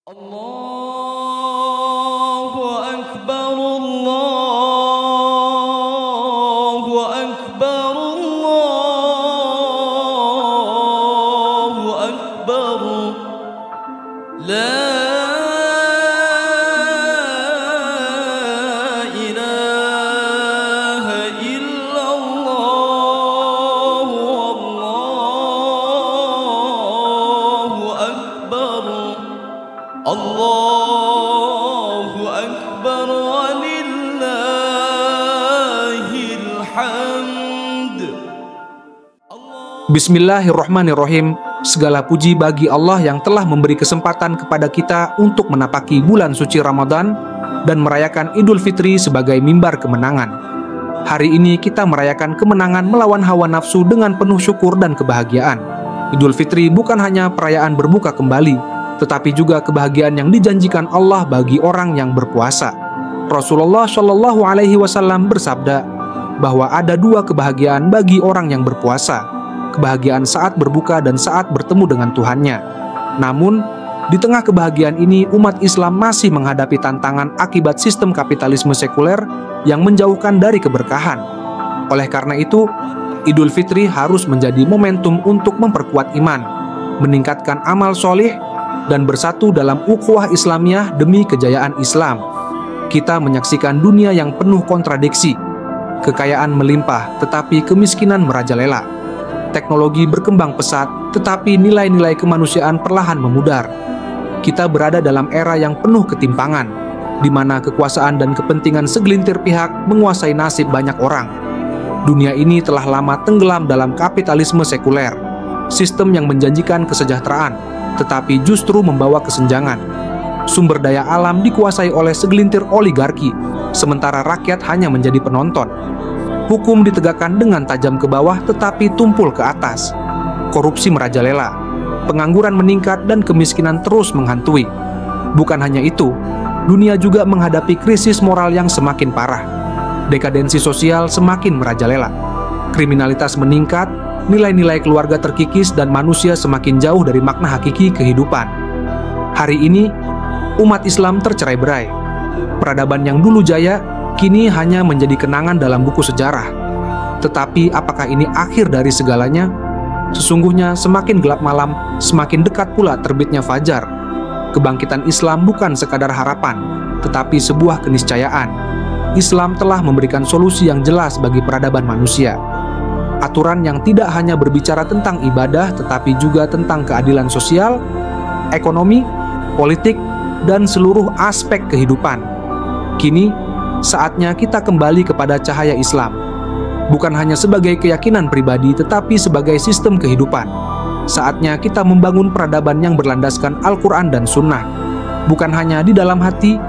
Allahu Akbar, Allahu Akbar, Allahu Akbar. La ilaha illallah, Allahu Akbar. Allahu Akbar walillahil hamd. Bismillahirrahmanirrahim. Segala puji bagi Allah yang telah memberi kesempatan kepada kita untuk menapaki bulan suci Ramadan dan merayakan Idul Fitri sebagai mimbar kemenangan. Hari ini kita merayakan kemenangan melawan hawa nafsu dengan penuh syukur dan kebahagiaan. Idul Fitri bukan hanya perayaan berbuka kembali, tetapi juga kebahagiaan yang dijanjikan Allah bagi orang yang berpuasa. Rasulullah Shallallahu Alaihi Wasallam bersabda bahwa ada dua kebahagiaan bagi orang yang berpuasa, kebahagiaan saat berbuka dan saat bertemu dengan Tuhannya. Namun, di tengah kebahagiaan ini, umat Islam masih menghadapi tantangan akibat sistem kapitalisme sekuler yang menjauhkan dari keberkahan. Oleh karena itu, Idul Fitri harus menjadi momentum untuk memperkuat iman, meningkatkan amal solih, dan bersatu dalam ukhuwah Islamiyah demi kejayaan Islam. Kita menyaksikan dunia yang penuh kontradiksi. Kekayaan melimpah, tetapi kemiskinan merajalela. Teknologi berkembang pesat, tetapi nilai-nilai kemanusiaan perlahan memudar. Kita berada dalam era yang penuh ketimpangan, di mana kekuasaan dan kepentingan segelintir pihak menguasai nasib banyak orang. Dunia ini telah lama tenggelam dalam kapitalisme sekuler, sistem yang menjanjikan kesejahteraan, tetapi justru membawa kesenjangan. Sumber daya alam dikuasai oleh segelintir oligarki, sementara rakyat hanya menjadi penonton. Hukum ditegakkan dengan tajam ke bawah tetapi tumpul ke atas. Korupsi merajalela, pengangguran meningkat dan kemiskinan terus menghantui. Bukan hanya itu, dunia juga menghadapi krisis moral yang semakin parah. Dekadensi sosial semakin merajalela. Kriminalitas meningkat, nilai-nilai keluarga terkikis dan manusia semakin jauh dari makna hakiki kehidupan. Hari ini, umat Islam tercerai-berai. Peradaban yang dulu jaya, kini hanya menjadi kenangan dalam buku sejarah. Tetapi apakah ini akhir dari segalanya? Sesungguhnya semakin gelap malam, semakin dekat pula terbitnya fajar. Kebangkitan Islam bukan sekadar harapan, tetapi sebuah keniscayaan. Islam telah memberikan solusi yang jelas bagi peradaban manusia. Aturan yang tidak hanya berbicara tentang ibadah, tetapi juga tentang keadilan sosial, ekonomi, politik, dan seluruh aspek kehidupan. Kini, saatnya kita kembali kepada cahaya Islam. Bukan hanya sebagai keyakinan pribadi, tetapi sebagai sistem kehidupan. Saatnya kita membangun peradaban yang berlandaskan Al-Quran dan Sunnah. Bukan hanya di dalam hati,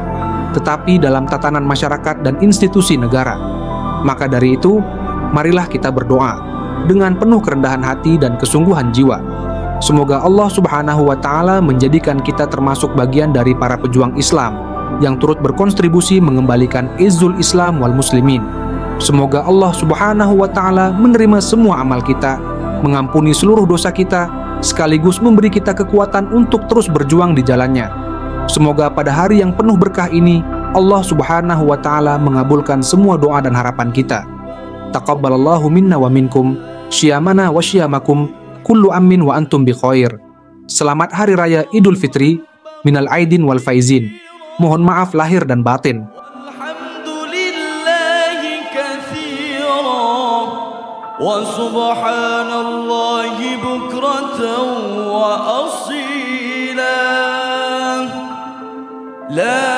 tetapi dalam tatanan masyarakat dan institusi negara. Maka dari itu, marilah kita berdoa dengan penuh kerendahan hati dan kesungguhan jiwa. Semoga Allah Subhanahu wa Ta'ala menjadikan kita termasuk bagian dari para pejuang Islam yang turut berkontribusi mengembalikan izzul Islam wal muslimin. Semoga Allah Subhanahu wa Ta'ala menerima semua amal kita, mengampuni seluruh dosa kita, sekaligus memberi kita kekuatan untuk terus berjuang di jalannya. Semoga pada hari yang penuh berkah ini, Allah Subhanahu wa Ta'ala mengabulkan semua doa dan harapan kita. Taqabbalallahu minna wa minkum, syiyamana wa syiyamakum, kullu amin wa antum bi khair. Selamat Hari Raya Idul Fitri, minal aidin wal faizin. Mohon maaf lahir dan batin. Alhamdulillahi katsiran wa subhanallahi bukratan wa asila. La